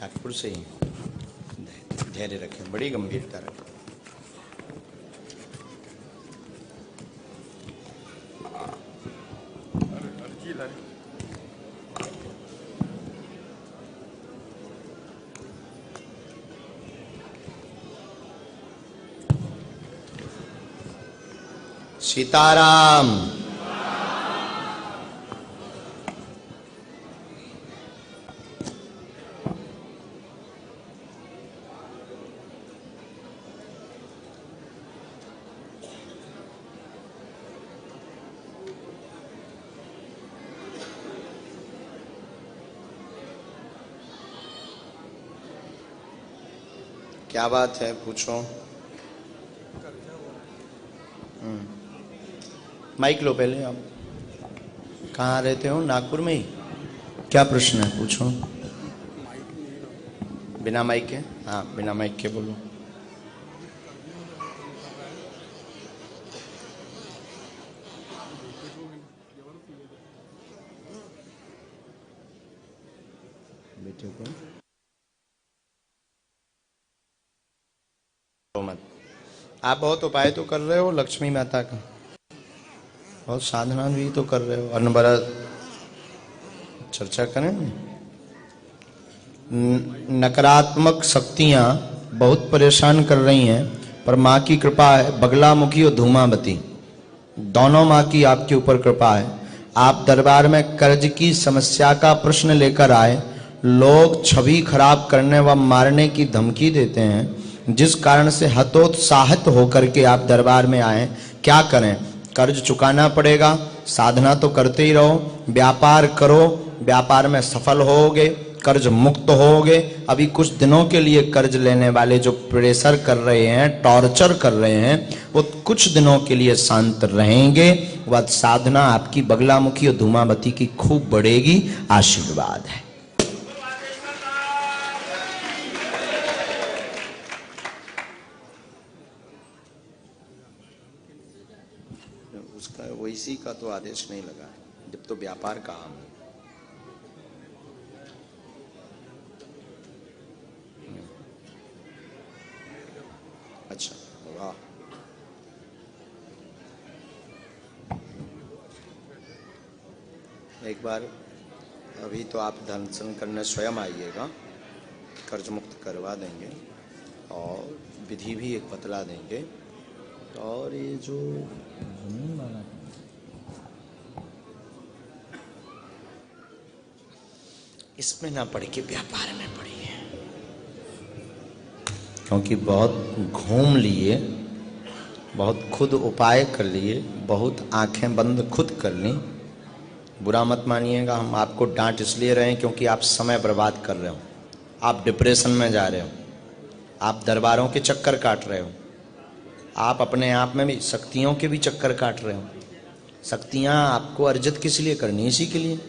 नागपुर से ही। धैर्य रखें, बड़ी गंभीरता रखें। सीताराम। क्या बात है, पूछो। माइक लो पहले। आप कहाँ रहते हो? नागपुर में ही। क्या प्रश्न है, पूछो। बिना माइक के? हाँ, बिना माइक के बोलो। बेटे को मत। आप बहुत उपाय तो कर रहे हो लक्ष्मी माता का, बहुत साधना भी तो कर रहे हो। अनवरत चर्चा करें। नकारात्मक शक्तियां बहुत परेशान कर रही हैं, पर माँ की कृपा है। बगलामुखी और धूमावती दोनों माँ की आपके ऊपर कृपा है। आप दरबार में कर्ज की समस्या का प्रश्न लेकर आए। लोग छवि खराब करने व मारने की धमकी देते हैं, जिस कारण से हतोत्साहित होकर के आप दरबार में आए। क्या करें? कर्ज चुकाना पड़ेगा। साधना तो करते ही रहो, व्यापार करो, व्यापार में सफल होगे, कर्ज मुक्त होगे। अभी कुछ दिनों के लिए कर्ज लेने वाले जो प्रेशर कर रहे हैं, टॉर्चर कर रहे हैं, वो कुछ दिनों के लिए शांत रहेंगे। वह साधना आपकी बगलामुखी और धूमावती की खूब बढ़ेगी। आशीर्वाद है। उसका वैसी का तो आदेश नहीं लगा, जब तो व्यापार का हम। अच्छा, वाह। एक बार अभी तो आप दर्शन करने स्वयं आइएगा, कर्ज मुक्त करवा देंगे और विधि भी एक बतला देंगे। और ये जो जमीन वाला इसमें ना पड़ के व्यापार में पड़ी है, क्योंकि बहुत घूम लिए, बहुत खुद उपाय कर लिए, बहुत आंखें बंद खुद कर ली। बुरा मत मानिएगा, हम आपको डांट इसलिए रहे हैं क्योंकि आप समय बर्बाद कर रहे हो, आप डिप्रेशन में जा रहे हो, आप दरबारों के चक्कर काट रहे हो, आप अपने आप में भी शक्तियों के भी चक्कर काट रहे हो। शक्तियां आपको अर्जित किस लिए करनी? इसी के लिए।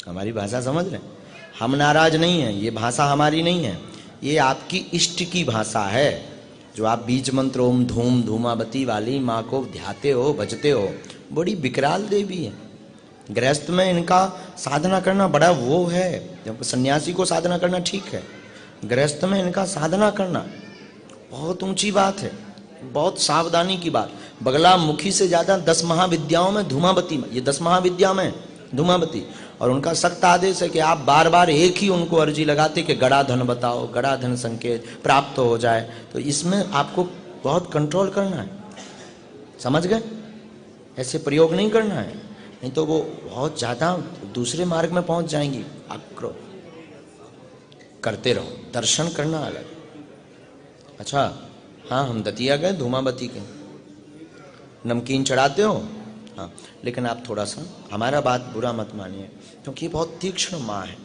हमारी भाषा समझ रहे हैं? हम नाराज नहीं हैं, ये भाषा हमारी नहीं है, ये आपकी इष्ट की भाषा है। जो आप बीज मंत्र ओम धूम धूमावती वाली माँ को ध्याते हो, भजते हो, बड़ी विकराल देवी है। गृहस्थ में इनका साधना करना बड़ा वो है, जब सन्यासी को साधना करना ठीक है, गृहस्थ में इनका साधना करना बहुत ऊंची बात है, बहुत सावधानी की बात। बगला मुखी से ज्यादा 10 महाविद्याओं में धूमावती, ये 10 महाविद्या में धूमावती। और उनका सख्त आदेश है कि आप बार बार एक ही उनको अर्जी लगाते कि गड़ा धन बताओ, गड़ा धन संकेत प्राप्त हो जाए। तो इसमें आपको बहुत कंट्रोल करना है, समझ गए? ऐसे प्रयोग नहीं करना है, नहीं तो वो बहुत ज्यादा दूसरे मार्ग में पहुंच जाएंगी। आक्रोश करते रहो, दर्शन करना अलग। अच्छा, हाँ, हम दतिया गए धूमावती के, नमकीन चढ़ाते हो? हाँ, लेकिन आप थोड़ा सा हमारा बात बुरा मत मानिए, क्योंकि ये बहुत तीक्ष्ण माँ है।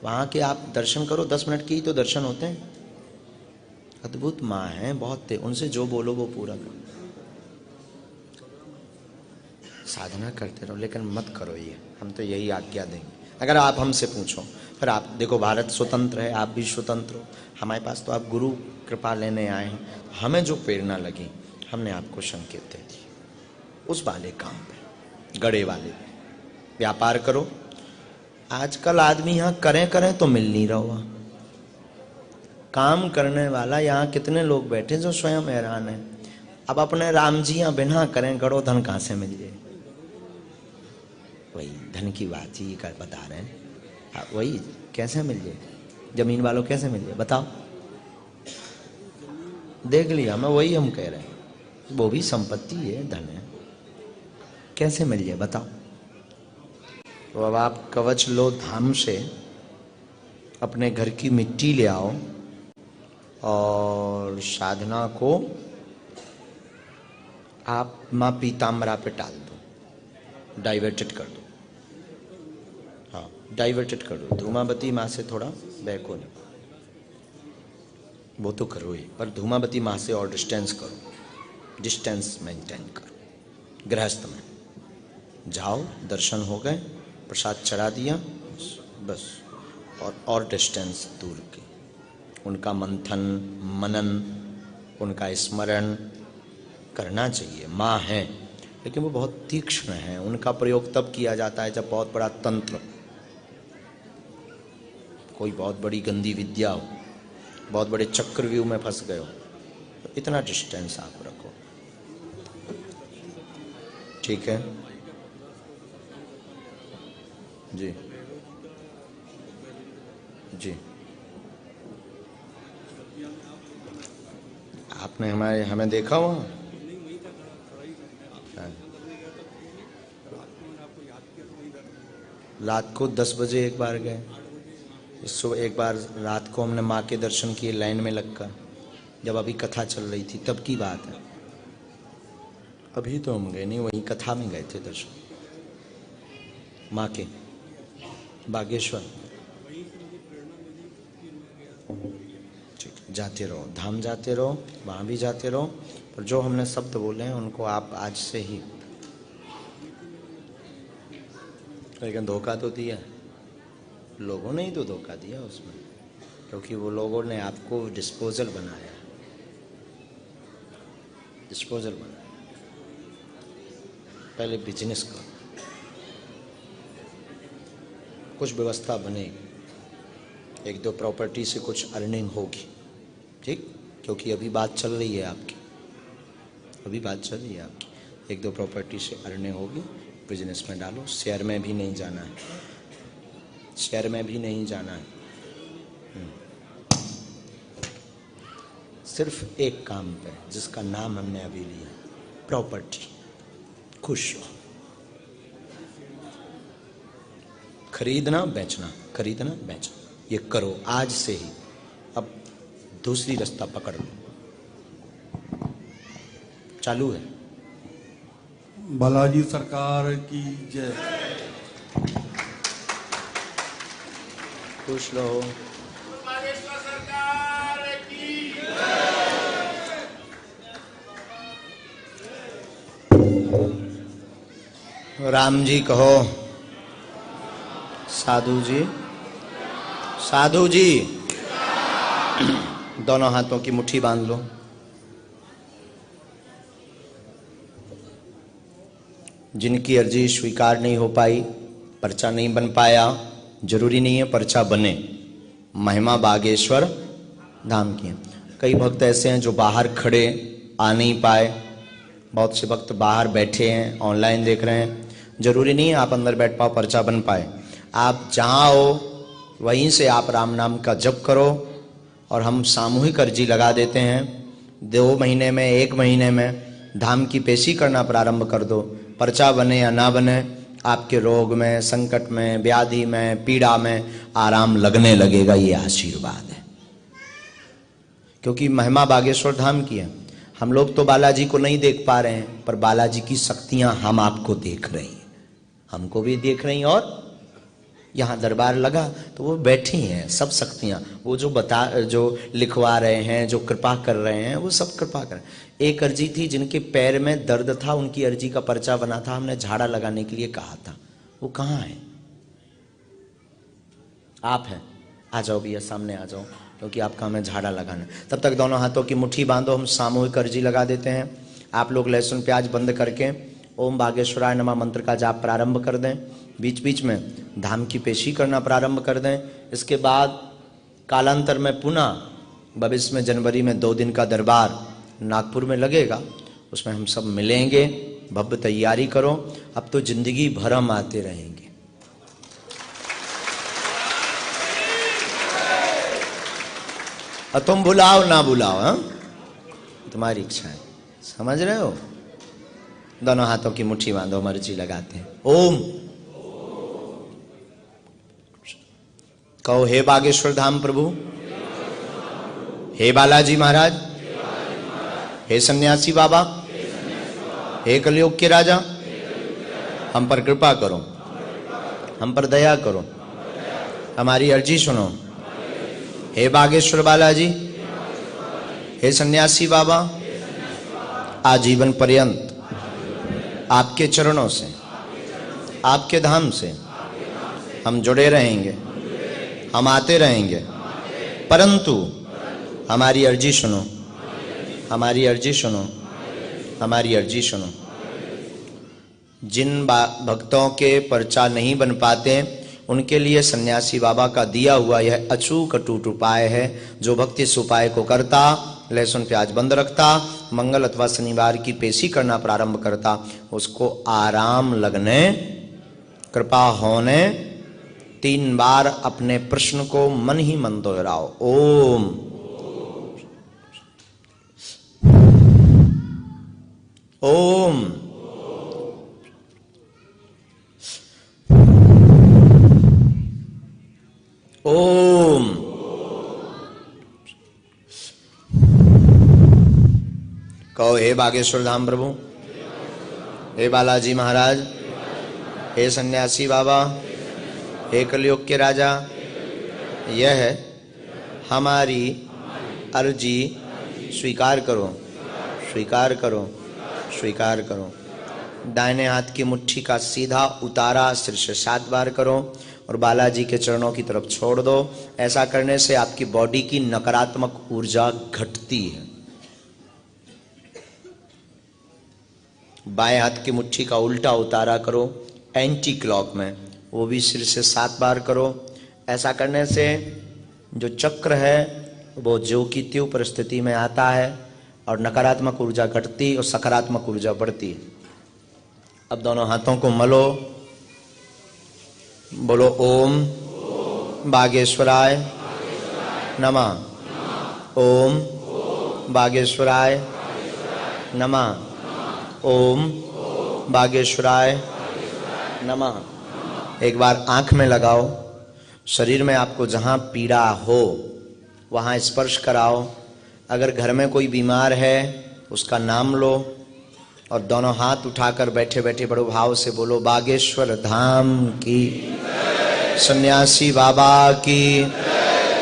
वहाँ के आप दर्शन करो, 10 मिनट के ही तो दर्शन होते हैं। अद्भुत माँ है, बहुत थे, उनसे जो बोलो वो पूरा करो। साधना करते रहो, लेकिन मत करो ये, हम तो यही आज्ञा देंगे। अगर आप हमसे पूछो, फिर आप देखो, भारत स्वतंत्र है, आप भी स्वतंत्र हो। हमारे पास तो आप गुरु कृपा लेने आए हैं, हमें जो प्रेरणा लगी हमने आपको संकेत दे दी। उस वाले काम पे, गड़े वाले व्यापार करो, आजकल आदमी यहाँ करें करें तो मिल नहीं रहा हुआ। काम करने वाला यहाँ कितने लोग बैठे जो स्वयं हैरान है। अब अपने राम जी यहाँ बिना करें करो धन कहाँ से मिल जाए? वही धन की बात ही कर बता रहे हैं। वही कैसे मिल जाए? जमीन वालों कैसे मिल जाए बताओ? देख लिया मैं, वही हम कह रहे हैं, वो भी संपत्ति है, धन है, कैसे मिल जाए बताओ? तो अब आप कवच लो धाम से, अपने घर की मिट्टी ले आओ और साधना को आप माँ पीताम्बरा पे टाल दो, डाइवर्टेड कर दो। हाँ डाइवर्टेड कर दो। धूमावती माँ से थोड़ा बैको नहीं, वो तो करो ही, पर धूमावती माँ से और डिस्टेंस करो, डिस्टेंस मेंटेन करो। गृहस्थ में जाओ, दर्शन हो गए, प्रसाद चढ़ा दिया, बस, और डिस्टेंस दूर की। उनका मंथन मनन, उनका स्मरण करना चाहिए। माँ है लेकिन वो बहुत तीक्ष्ण है, उनका प्रयोग तब किया जाता है जब बहुत बड़ा तंत्र, कोई बहुत बड़ी गंदी विद्या हो, बहुत बड़े चक्रव्यूह में फंस गए हो, तो इतना डिस्टेंस आप रखो। ठीक है जी जी। आपने हमें देखा हुआ? रात को 10 बजे एक बार गए, सुबह एक बार रात को हमने माँ के दर्शन किए लाइन में लगकर, जब अभी कथा चल रही थी तब की बात है। अभी तो हम गए नहीं, वहीं कथा में गए थे दर्शन माँ के, बागेश्वर। ठीक, जाते रहो, धाम जाते रहो, वहाँ भी जाते रहो, पर जो हमने शब्द बोले हैं उनको आप आज से ही, लेकिन धोखा तो दिया, लोगों ने ही तो धोखा दिया उसमें, क्योंकि वो लोगों ने आपको डिस्पोजल बनाया, डिस्पोजल बनाया। पहले बिजनेस करो, कुछ व्यवस्था बनेगी, एक दो प्रॉपर्टी से कुछ अर्निंग होगी, ठीक, क्योंकि अभी बात चल रही है आपकी, अभी बात चल रही है आपकी, एक दो प्रॉपर्टी से अर्निंग होगी, बिजनेस में डालो। शेयर में भी नहीं जाना है, शेयर में भी नहीं जाना है, सिर्फ एक काम पे जिसका नाम हमने अभी लिया, प्रॉपर्टी। खुश हो, खरीदना बेचना, खरीदना बेचना, ये करो आज से ही। अब दूसरी रास्ता पकड़ लो, चालू है। बालाजी सरकार की जय। खुश रहो। राम जी कहो, साधु जी, साधु जी, दोनों हाथों की मुट्ठी बांध लो। जिनकी अर्जी स्वीकार नहीं हो पाई, पर्चा नहीं बन पाया, जरूरी नहीं है पर्चा बने, महिमा बागेश्वर धाम की है। कई भक्त ऐसे हैं जो बाहर खड़े आ नहीं पाए, बहुत से भक्त बाहर बैठे हैं, ऑनलाइन देख रहे हैं, जरूरी नहीं है आप अंदर बैठ पाओ पर्चा बन पाए। आप जहाँ हो वहीं से आप राम नाम का जप करो, और हम सामूहिक अर्जी लगा देते हैं। 2 महीने में, 1 महीने में धाम की पेशी करना प्रारंभ कर दो, पर्चा बने या ना बने, आपके रोग में, संकट में, व्याधि में, पीड़ा में आराम लगने लगेगा। ये आशीर्वाद है, क्योंकि महिमा बागेश्वर धाम की है। हम लोग तो बालाजी को नहीं देख पा रहे हैं, पर बालाजी की शक्तियां हम आपको देख रही हैं, हमको भी देख रही हैं। और यहाँ दरबार लगा तो वो बैठी हैं सब शक्तियाँ, वो जो लिखवा रहे हैं, जो कृपा कर रहे हैं, वो सब कृपा कर। एक अर्जी थी जिनके पैर में दर्द था, उनकी अर्जी का पर्चा बना था, हमने झाड़ा लगाने के लिए कहा था, वो कहाँ है? आप हैं, आ जाओ भैया, सामने आ जाओ, क्योंकि आपका हमें झाड़ा लगाना। तब तक दोनों हाथों की मुट्ठी बांधो, हम सामूहिक अर्जी लगा देते हैं। आप लोग लहसुन प्याज बंद करके ओम बागेश्वराय नमः मंत्र का जाप प्रारंभ कर दें। बीच बीच में धाम की पेशी करना प्रारंभ कर दें। इसके बाद कालांतर में पुनः भविष्य में जनवरी में 2 दिन का दरबार नागपुर में लगेगा, उसमें हम सब मिलेंगे। भव्य तैयारी करो, अब तो जिंदगी भर हम आते रहेंगे। और तुम बुलाओ ना बुलाओ, हाँ तुम्हारी इच्छा है, समझ रहे हो। दोनों हाथों की मुट्ठी बांधो, मर्जी लगाते हैं। ओम कहो, हे बागेश्वर धाम प्रभु, हे बालाजी महाराज, हे सन्यासी बाबा, हे कलयुग के राजा, हम पर कृपा करो, हम पर दया करो, हमारी अर्जी सुनो। हे बागेश्वर बालाजी, हे सन्यासी बाबा, आजीवन पर्यंत आपके चरणों से, आपके धाम से हम जुड़े रहेंगे, हम आते रहेंगे, परंतु हमारी अर्जी सुनो, हमारी अर्जी सुनो, हमारी अर्जी सुनो। जिन भक्तों के पर्चा नहीं बन पाते उनके लिए सन्यासी बाबा का दिया हुआ यह अचूक अटूट उपाय है। जो भक्त इस उपाय को करता, लहसुन प्याज बंद रखता, मंगल अथवा शनिवार की पेशी करना प्रारंभ करता, उसको आराम लगने, कृपा होने, 3 बार अपने प्रश्न को मन ही मन दोहराओ। ओम ओम ओम कहो, हे बागेश्वर धाम प्रभु, हे बालाजी महाराज, हे सन्यासी बाबा, हे कलयुग के राजा, यह हमारी अर्जी स्वीकार करो, स्वीकार करो, स्वीकार करो। दाहिने हाथ की मुट्ठी का सीधा उतारा सिर से 7 बार करो और बालाजी के चरणों की तरफ छोड़ दो। ऐसा करने से आपकी बॉडी की नकारात्मक ऊर्जा घटती है। बाएं हाथ की मुट्ठी का उल्टा उतारा करो एंटी क्लॉक में, वो भी सिर से 7 बार करो। ऐसा करने से जो चक्र है वो ज्यों की त्यों परिस्थिति में आता है और नकारात्मक ऊर्जा घटती और सकारात्मक ऊर्जा बढ़ती है। अब दोनों हाथों को मलो, बोलो ओम बागेश्वराय नमः, ओम बागेश्वराय नमः, ओम बागेश्वराय नमः। एक बार आंख में लगाओ, शरीर में आपको जहां पीड़ा हो वहां स्पर्श कराओ। अगर घर में कोई बीमार है उसका नाम लो और दोनों हाथ उठाकर बैठे बैठे बड़ो भाव से बोलो, बागेश्वर धाम की, सन्यासी बाबा की,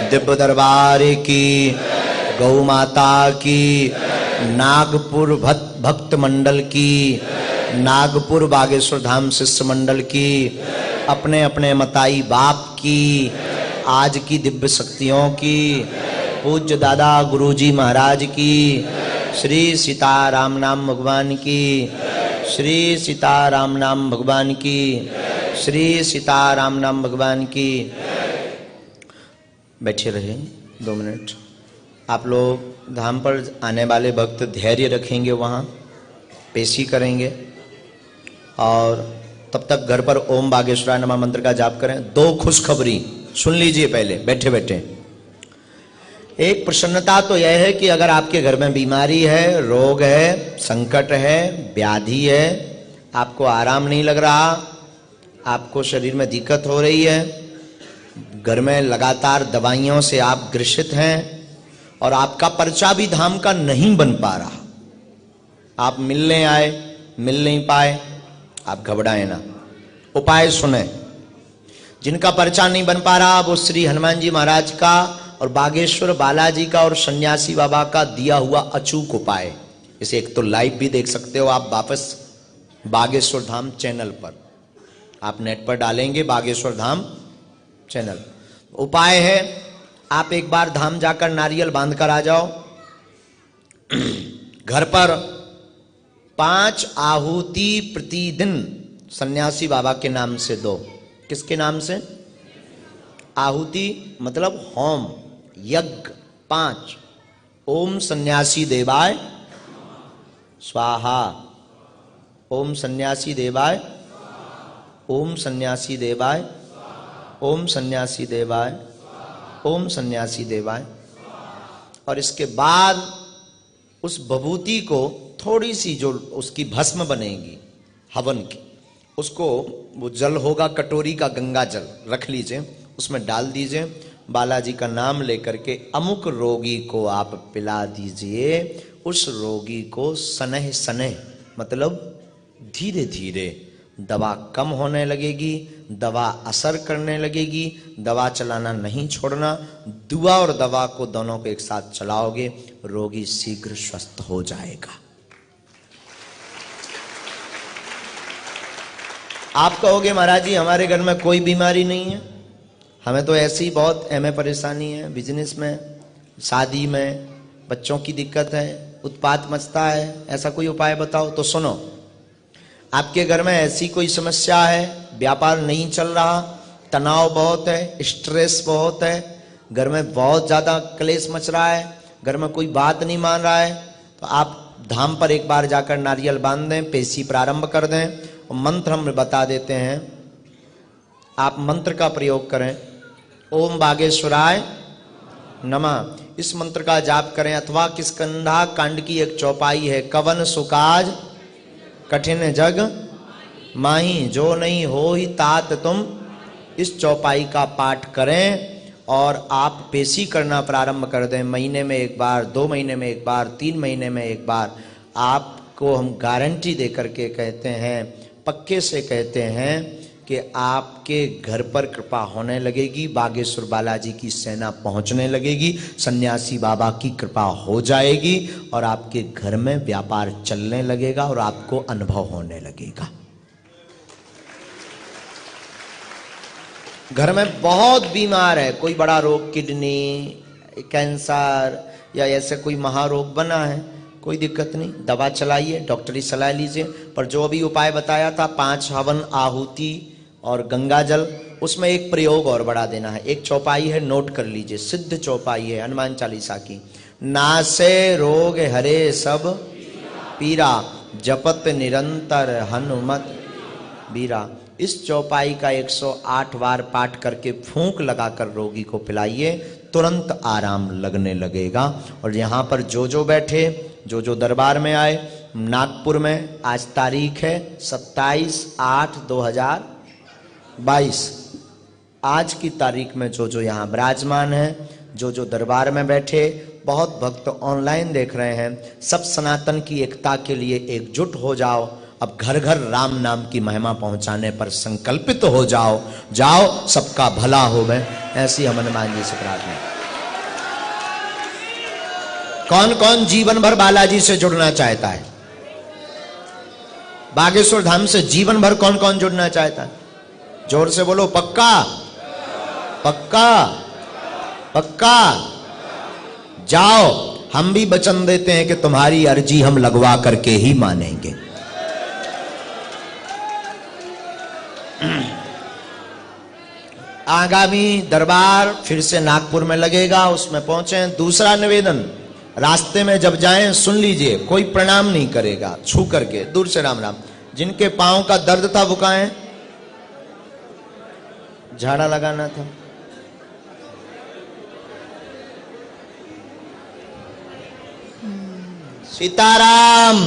दिव्य दरबार की, गौ माता की, नागपुर भक्त मंडल की, नागपुर बागेश्वर धाम शिष्य मंडल की, अपने अपने मताई बाप की, आज की दिव्य शक्तियों की, पूज्य दादा गुरुजी महाराज की, श्री सीताराम नाम भगवान की, श्री सीताराम नाम भगवान की, श्री सीताराम नाम भगवान की। बैठे रहे 2 मिनट। आप लोग धाम पर आने वाले भक्त धैर्य रखेंगे, वहाँ पेशी करेंगे और तब तक घर पर ओम बागेश्वराय नमः मंत्र का जाप करें। 2 खुशखबरी सुन लीजिए पहले बैठे बैठे। एक प्रसन्नता तो यह है कि अगर आपके घर में बीमारी है, रोग है, संकट है, व्याधि है, आपको आराम नहीं लग रहा, आपको शरीर में दिक्कत हो रही है, घर में लगातार दवाइयों से आप ग्रसित हैं और आपका पर्चा भी धाम का नहीं बन पा रहा, आप मिलने आए, मिल नहीं पाए, आप घबराएं ना, उपाय सुने। जिनका पर्चा नहीं बन पा रहा वो श्री हनुमान जी महाराज का और बागेश्वर बालाजी का और सन्यासी बाबा का दिया हुआ अचूक उपाय, इसे एक तो लाइव भी देख सकते हो आप वापस बागेश्वर धाम चैनल पर, आप नेट पर डालेंगे बागेश्वर धाम चैनल। उपाय है, आप एक बार धाम जाकर नारियल बांध कर आ जाओ, घर पर 5 आहुति प्रतिदिन सन्यासी बाबा के नाम से दो। किसके नाम से? आहुति मतलब होम, यज्ञ 5। ओम सन्यासी देवाय स्वाहा, ओम सन्यासी देवाय, ओम सन्यासी देवाय, ओम सन्यासी देवाय, ओम सन्यासी देवाय। और इसके बाद उस विभूति को थोड़ी सी जो उसकी भस्म बनेगी हवन की, उसको वो जल होगा कटोरी का गंगा जल रख लीजिए, उसमें डाल दीजिए, बालाजी का नाम लेकर के अमुक रोगी को आप पिला दीजिए। उस रोगी को सनह सनह मतलब धीरे धीरे दवा कम होने लगेगी, दवा असर करने लगेगी। दवा चलाना नहीं छोड़ना, दुआ और दवा को दोनों को एक साथ चलाओगे, रोगी शीघ्र स्वस्थ हो जाएगा। आप कहोगे महाराज जी हमारे घर में कोई बीमारी नहीं है, हमें तो ऐसी बहुत एमए परेशानी है, बिजनेस में, शादी में, बच्चों की दिक्कत है, उत्पात मचता है, ऐसा कोई उपाय बताओ। तो सुनो, आपके घर में ऐसी कोई समस्या है, व्यापार नहीं चल रहा, तनाव बहुत है, स्ट्रेस बहुत है, घर में बहुत ज्यादा क्लेश मच रहा है, घर में कोई बात नहीं मान रहा है, तो आप धाम पर एक बार जाकर नारियल बांध दें, पेशी प्रारंभ कर दें और मंत्र हम बता देते हैं। आप मंत्र का प्रयोग करें, ओम बागेश्वराय नमः। इस मंत्र का जाप करें, अथवा किष्किंधा कांड की एक चौपाई है, कवन सुकाज कठिन जग माही, जो नहीं हो ही तात तुम। इस चौपाई का पाठ करें और आप पेशी करना प्रारंभ कर दें। महीने में एक बार, 2 महीने में एक बार, 3 महीने में एक बार। आपको हम गारंटी दे करके कहते हैं, पक्के से कहते हैं कि आपके घर पर कृपा होने लगेगी, बागेश्वर बालाजी की सेना पहुंचने लगेगी, सन्यासी बाबा की कृपा हो जाएगी और आपके घर में व्यापार चलने लगेगा और आपको अनुभव होने लगेगा। घर में बहुत बीमार है, कोई बड़ा रोग, किडनी, कैंसर या ऐसे कोई महारोग बना है, कोई दिक्कत नहीं, दवा चलाइए, डॉक्टरी सलाह लीजिए। पर जो अभी उपाय बताया था, 5 हवन, आहुति और गंगा जल, उसमें एक प्रयोग और बढ़ा देना है। एक चौपाई है, नोट कर लीजिए, सिद्ध चौपाई है हनुमान चालीसा की, नासे रोग हरे सब पीरा, जपत निरंतर हनुमत बीरा। इस चौपाई का 108 बार पाठ करके फूंक लगाकर रोगी को पिलाइए, तुरंत आराम लगने लगेगा। और यहाँ पर जो जो बैठे, जो जो दरबार में आए, नागपुर में आज तारीख है 27/8/2022, आज की तारीख में जो जो यहाँ विराजमान है, जो जो दरबार में बैठे, बहुत भक्त ऑनलाइन देख रहे हैं, सब सनातन की एकता के लिए एकजुट हो जाओ। अब घर घर राम नाम की महिमा पहुंचाने पर संकल्पित हो जाओ, जाओ सबका भला हो। मैं ऐसी हम हनुमान जी से प्रार्थना। कौन कौन जीवन भर बालाजी से जुड़ना चाहता है? बागेश्वर धाम से जीवन भर कौन कौन जुड़ना चाहता है? जोर से बोलो, पक्का पक्का पक्का। जाओ, हम भी वचन देते हैं कि तुम्हारी अर्जी हम लगवा करके ही मानेंगे। आगामी दरबार फिर से नागपुर में लगेगा, उसमें पहुंचे। दूसरा निवेदन, रास्ते में जब जाएं सुन लीजिए, कोई प्रणाम नहीं करेगा, छू करके दूर से राम राम। जिनके पांव का दर्द था वो कहां है? झाड़ा लगाना था। सीताराम।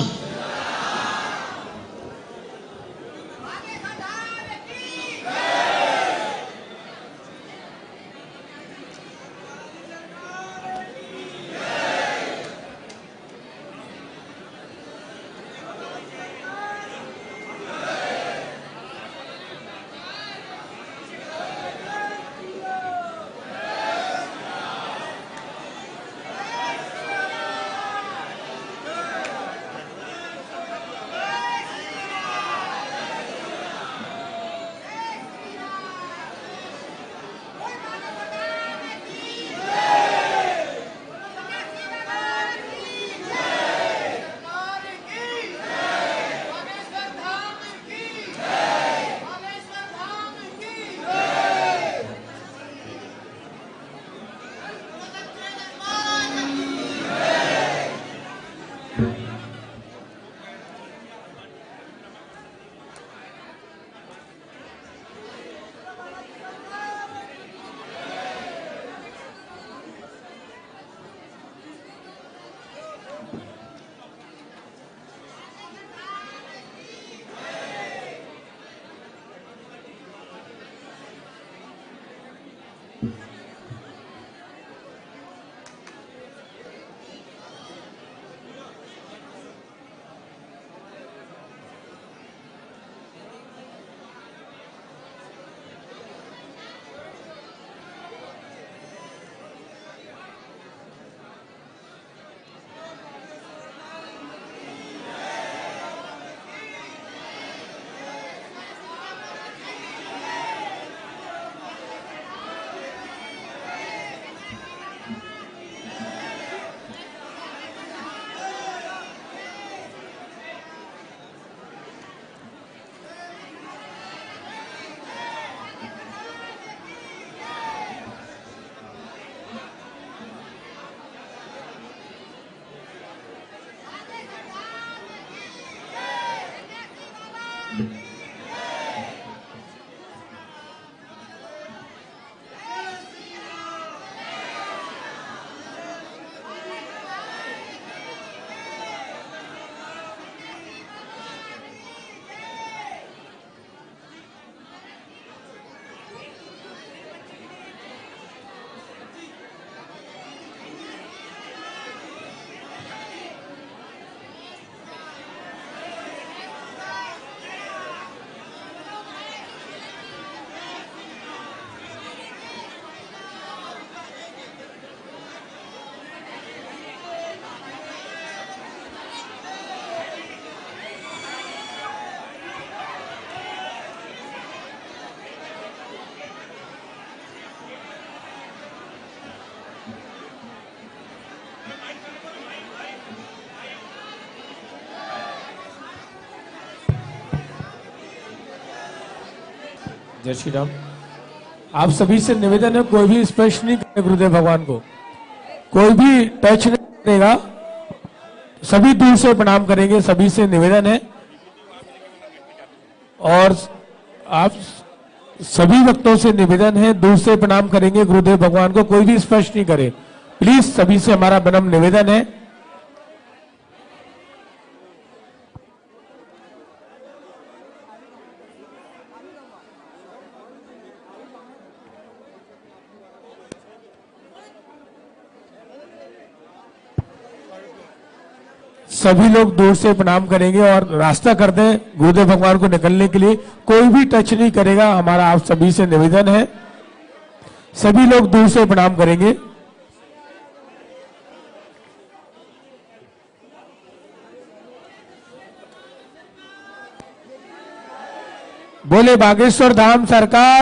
जय श्री राम। आप सभी से निवेदन है, कोई भी स्पर्श नहीं करेगा गुरुदेव भगवान को, कोई भी टच नहीं करेगा, सभी दूर से प्रणाम करेंगे, सभी से निवेदन है। और आप सभी भक्तों से निवेदन है, दूर से प्रणाम करेंगे गुरुदेव भगवान को, कोई भी स्पर्श नहीं करे, प्लीज सभी से हमारा विनम्र निवेदन है। सभी लोग दूर से प्रणाम करेंगे और रास्ता कर दें गुरुदेव भगवान को निकलने के लिए, कोई भी टच नहीं करेगा, हमारा आप सभी से निवेदन है। सभी लोग दूर से प्रणाम करेंगे। बोले बागेश्वर धाम सरकार।